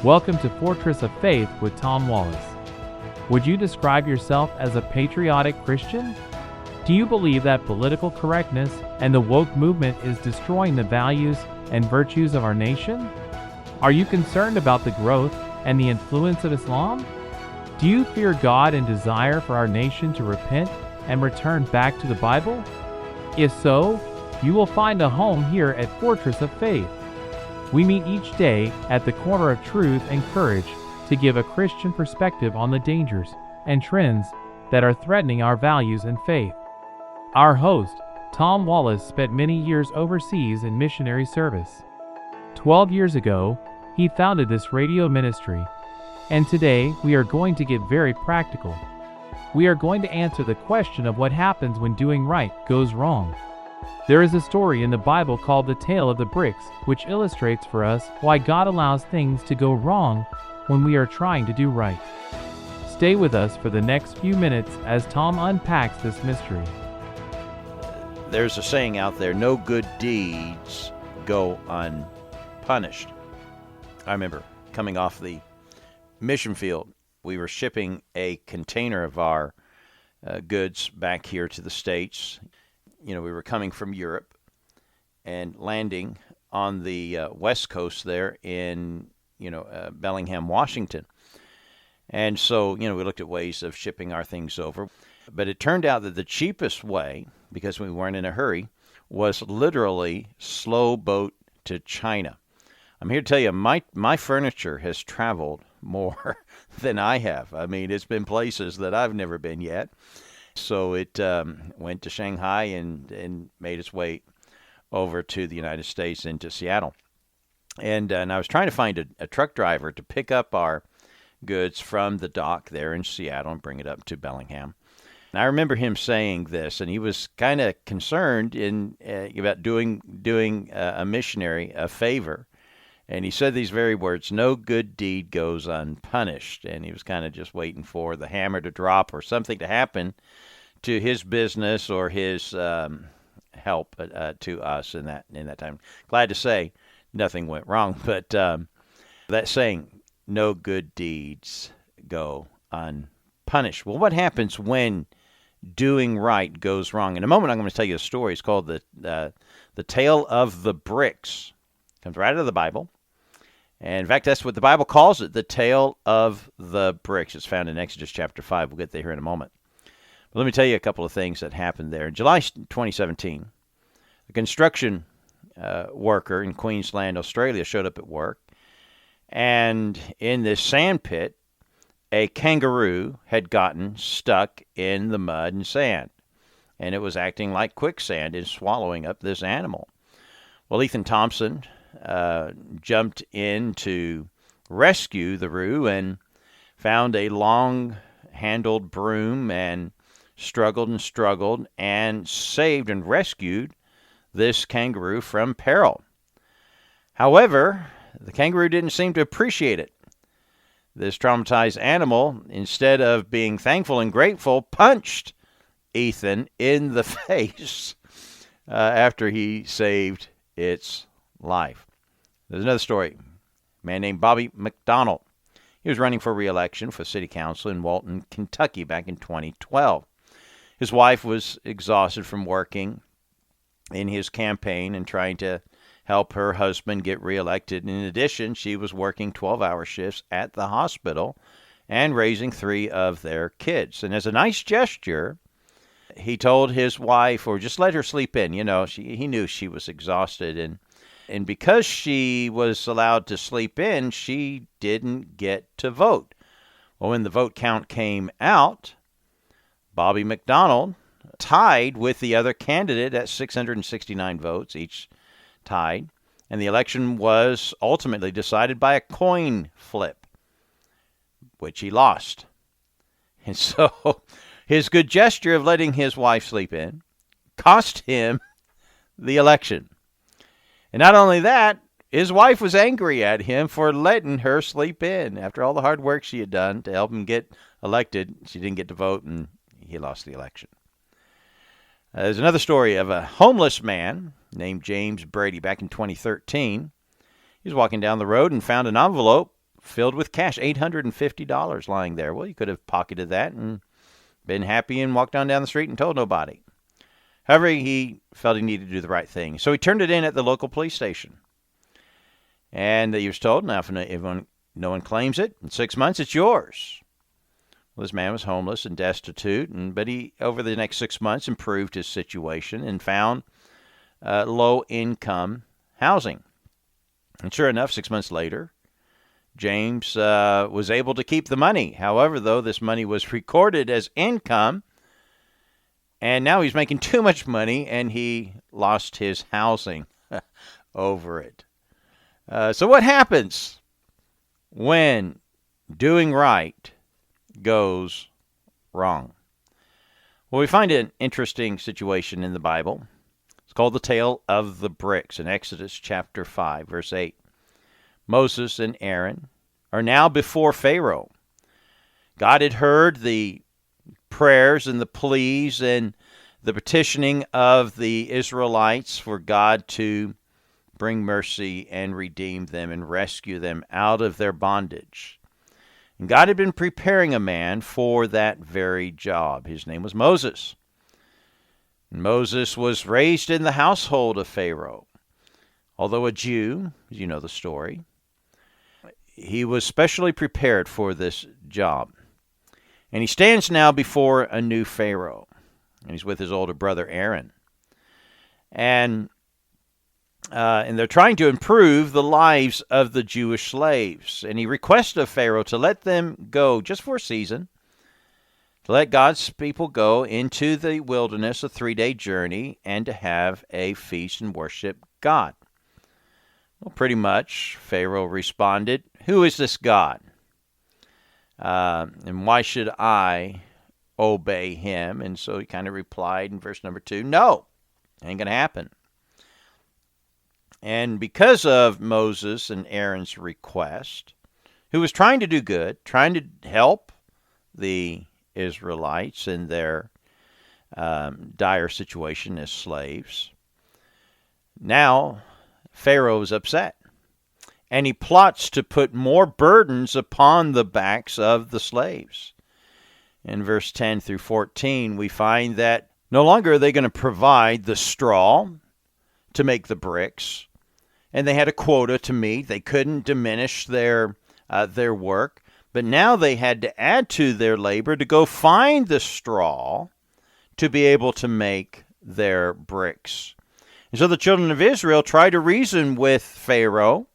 Welcome to Fortress of Faith with Tom Wallace. Would you describe yourself as a patriotic Christian? Do you believe that political correctness and the woke movement is destroying the values and virtues of our nation? Are you concerned about the growth and the influence of Islam? Do you fear God and desire for our nation to repent and return back to the Bible? If so, you will find a home here at Fortress of Faith. We meet each day at the corner of truth and courage to give a Christian perspective on the dangers and trends that are threatening our values and faith. Our host, Tom Wallace, spent many years overseas in missionary service. 12 years ago, he founded this radio ministry, and today we are going to get very practical. We are going to answer the question of what happens when doing right goes wrong. There is a story in the Bible called the Tale of the Bricks, which illustrates for us why God allows things to go wrong when we are trying to do right. Stay with us for the next few minutes as Tom unpacks this mystery. There's a saying out there, no good deeds go unpunished. I remember coming off the mission field. We were shipping a container of our goods back here to the States. We were coming from Europe and landing on the west coast there in, Bellingham, Washington. And so, we looked at ways of shipping our things over. But it turned out that the cheapest way, because we weren't in a hurry, was literally slow boat to China. I'm here to tell you, my furniture has traveled more than I have. I mean, it's been places that I've never been yet. So it went to Shanghai and made its way over to the United States into Seattle. And I was trying to find a truck driver to pick up our goods from the dock there in Seattle and bring it up to Bellingham. And I remember him saying this, and he was kind of concerned about doing a missionary a favor. And he said these very words, no good deed goes unpunished. And he was kind of just waiting for the hammer to drop or something to happen to his business or his help to us in that time. Glad to say nothing went wrong. But that saying, no good deeds go unpunished. Well, what happens when doing right goes wrong? In a moment, I'm going to tell you a story. It's called the Tale of the Bricks. It comes right out of the Bible. And in fact, that's what the Bible calls it, the Tale of the Bricks. It's found in Exodus chapter 5. We'll get there here in a moment. But let me tell you a couple of things that happened there. In July 2017, a construction worker in Queensland, Australia, showed up at work. And in this sand pit, a kangaroo had gotten stuck in the mud and sand. And it was acting like quicksand and swallowing up this animal. Well, Ethan Thompson jumped in to rescue the roo and found a long-handled broom and struggled and saved and rescued this kangaroo from peril. However, the kangaroo didn't seem to appreciate it. This traumatized animal, instead of being thankful and grateful, punched Ethan in the face after he saved its life. There's another story. A man named Bobby McDonald. He was running for re-election for city council in Walton, Kentucky back in 2012. His wife was exhausted from working in his campaign and trying to help her husband get reelected. In addition, she was working 12-hour shifts at the hospital and raising 3 of their kids. And as a nice gesture, he told his wife, or just let her sleep in. He knew she was exhausted. And because she was allowed to sleep in, she didn't get to vote. Well, when the vote count came out, Bobby McDonald tied with the other candidate at 669 votes, each tied. And the election was ultimately decided by a coin flip, which he lost. And so his good gesture of letting his wife sleep in cost him the election. And not only that, his wife was angry at him for letting her sleep in. After all the hard work she had done to help him get elected, she didn't get to vote, and he lost the election. There's another story of a homeless man named James Brady back in 2013. He was walking down the road and found an envelope filled with cash, $850 lying there. Well, you could have pocketed that and been happy and walked down the street and told nobody. However, he felt he needed to do the right thing. So he turned it in at the local police station. And he was told, now if no one claims it, in 6 months it's yours. Well, this man was homeless and destitute, but he, over the next 6 months, improved his situation and found low-income housing. And sure enough, 6 months later, James was able to keep the money. However, though, this money was recorded as income, and now he's making too much money, and he lost his housing over it. So what happens when doing right goes wrong? Well, we find an interesting situation in the Bible. It's called the tale of the bricks in Exodus chapter 5, verse 8. Moses and Aaron are now before Pharaoh. God had heard the prayers and the pleas and the petitioning of the Israelites for God to bring mercy and redeem them and rescue them out of their bondage. And God had been preparing a man for that very job. His name was Moses. Moses was raised in the household of Pharaoh. Although a Jew, as you know the story, he was specially prepared for this job. And he stands now before a new Pharaoh. And he's with his older brother Aaron. And they're trying to improve the lives of the Jewish slaves. And he requests of Pharaoh to let them go just for a season, to let God's people go into the wilderness, a 3-day journey, and to have a feast and worship God. Well, pretty much, Pharaoh responded, "Who is this God? And why should I obey him?" And so he kind of replied in verse number 2, "No, ain't going to happen." And because of Moses and Aaron's request, who was trying to do good, trying to help the Israelites in their dire situation as slaves, now Pharaoh is upset. And he plots to put more burdens upon the backs of the slaves. In verse 10 through 14, we find that no longer are they going to provide the straw to make the bricks, and they had a quota to meet. They couldn't diminish their work, but now they had to add to their labor to go find the straw to be able to make their bricks. And so the children of Israel try to reason with Pharaoh,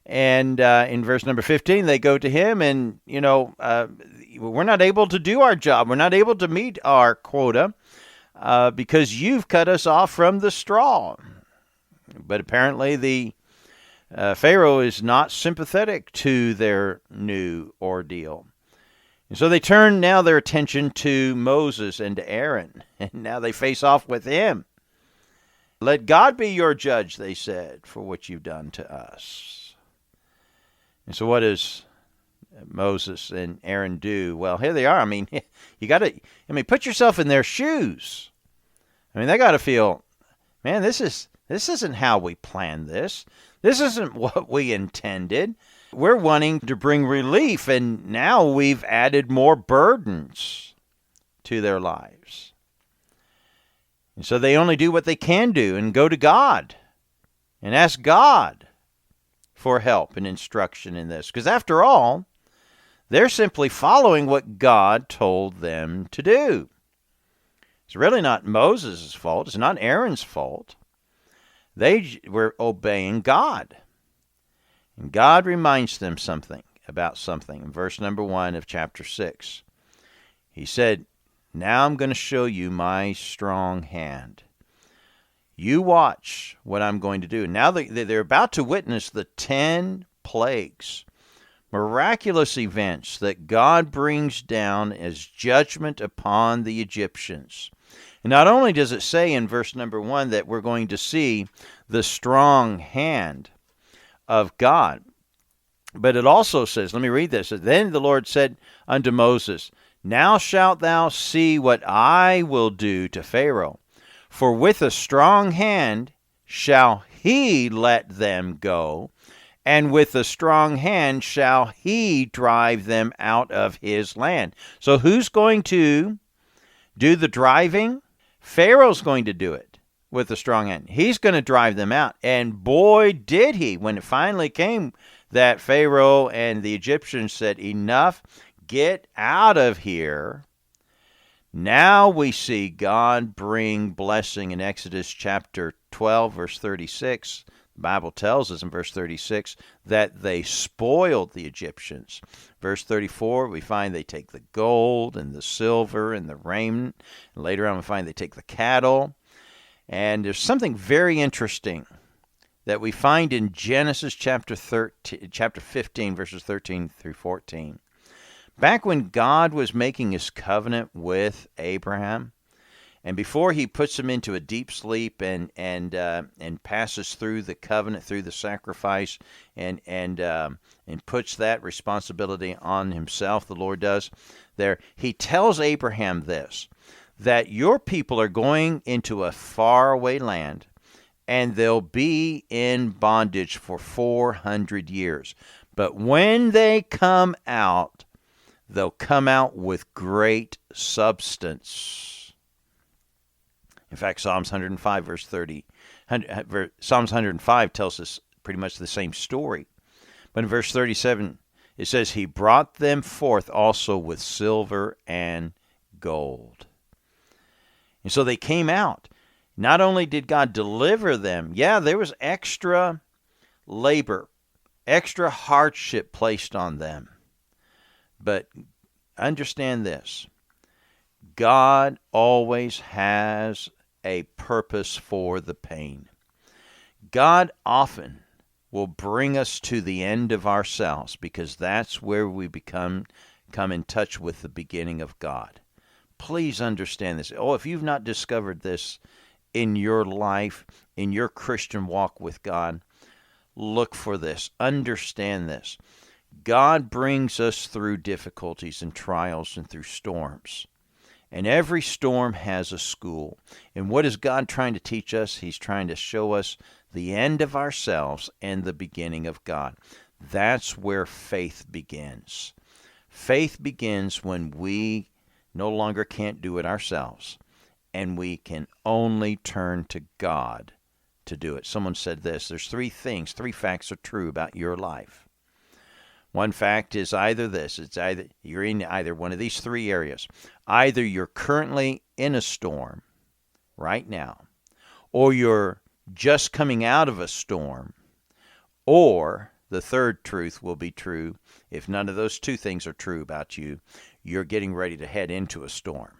and in verse number 15, they go to him and, we're not able to do our job. We're not able to meet our quota because you've cut us off from the straw. But apparently the Pharaoh is not sympathetic to their new ordeal. And so they turn now their attention to Moses and to Aaron, and now they face off with him. "Let God be your judge," they said, "for what you've done to us." And so what does Moses and Aaron do? Well, here they are. Put yourself in their shoes. They got to feel, man, this isn't how we planned this. This isn't what we intended. We're wanting to bring relief, and now we've added more burdens to their lives. And so they only do what they can do and go to God and ask God for help and instruction in this. Because after all, they're simply following what God told them to do. It's really not Moses' fault. It's not Aaron's fault. They were obeying God. And God reminds them about something. In verse number 1 of chapter 6, he said, "Now I'm going to show you my strong hand. You watch what I'm going to do." Now they're about to witness the 10 plagues, miraculous events that God brings down as judgment upon the Egyptians. And not only does it say in verse number 1 that we're going to see the strong hand of God, but it also says, let me read this. "Then the Lord said unto Moses, Now shalt thou see what I will do to Pharaoh, for with a strong hand shall he let them go, and with a strong hand shall he drive them out of his land. So who's going to do the driving? Pharaoh's going to do it with a strong hand. He's going to drive them out. And boy, did he. When it finally came that Pharaoh and the Egyptians said, enough, get out of here. Now we see God bring blessing in Exodus chapter 12, verse 36. The Bible tells us in verse 36 that they spoiled the Egyptians. Verse 34, we find they take the gold and the silver and the raiment. And later on, we find they take the cattle. And there's something very interesting that we find in Genesis chapter 15, verses 13 through 14. Back when God was making his covenant with Abraham, and before he puts him into a deep sleep and passes through the covenant, through the sacrifice, and puts that responsibility on himself, the Lord does, there, he tells Abraham this, that your people are going into a faraway land, and they'll be in bondage for 400 years. But when they come out, they'll come out with great substance. In fact, Psalms 105, verse 30, Psalms 105 tells us pretty much the same story. But in verse 37, it says, he brought them forth also with silver and gold. And so they came out. Not only did God deliver them, there was extra labor, extra hardship placed on them. But understand this, God always has a purpose for the pain. God often will bring us to the end of ourselves because that's where we come in touch with the beginning of God. Please understand this. If you've not discovered this in your life, in your Christian walk with God, look for this. Understand this. God brings us through difficulties and trials and through storms. And every storm has a school. And what is God trying to teach us? He's trying to show us the end of ourselves and the beginning of God. That's where faith begins. Faith begins when we no longer can't do it ourselves, and we can only turn to God to do it. Someone said this, there's three facts are true about your life. One fact is either this, it's either you're in either one of these three areas. Either you're currently in a storm right now, or you're just coming out of a storm, or the third truth will be true. If none of those two things are true about you, you're getting ready to head into a storm.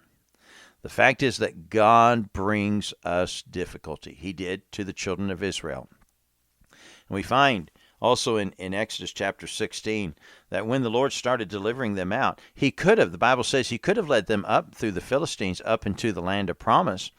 The fact is that God brings us difficulty. He did to the children of Israel. And we find also in Exodus chapter 16 that when the Lord started delivering them out, the Bible says he could have led them up through the Philistines up into the land of promise,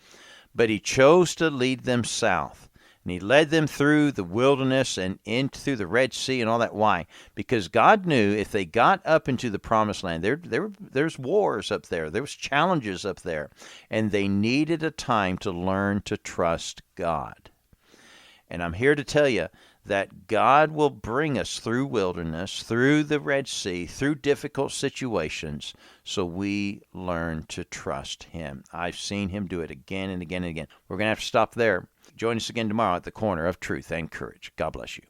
but he chose to lead them south. And he led them through the wilderness and through the Red Sea and all that. Why? Because God knew if they got up into the promised land, there's wars up there. There was challenges up there. And they needed a time to learn to trust God. And I'm here to tell you that God will bring us through wilderness, through the Red Sea, through difficult situations, so we learn to trust him. I've seen him do it again and again and again. We're going to have to stop there. Join us again tomorrow at the Corner of Truth and Courage. God bless you.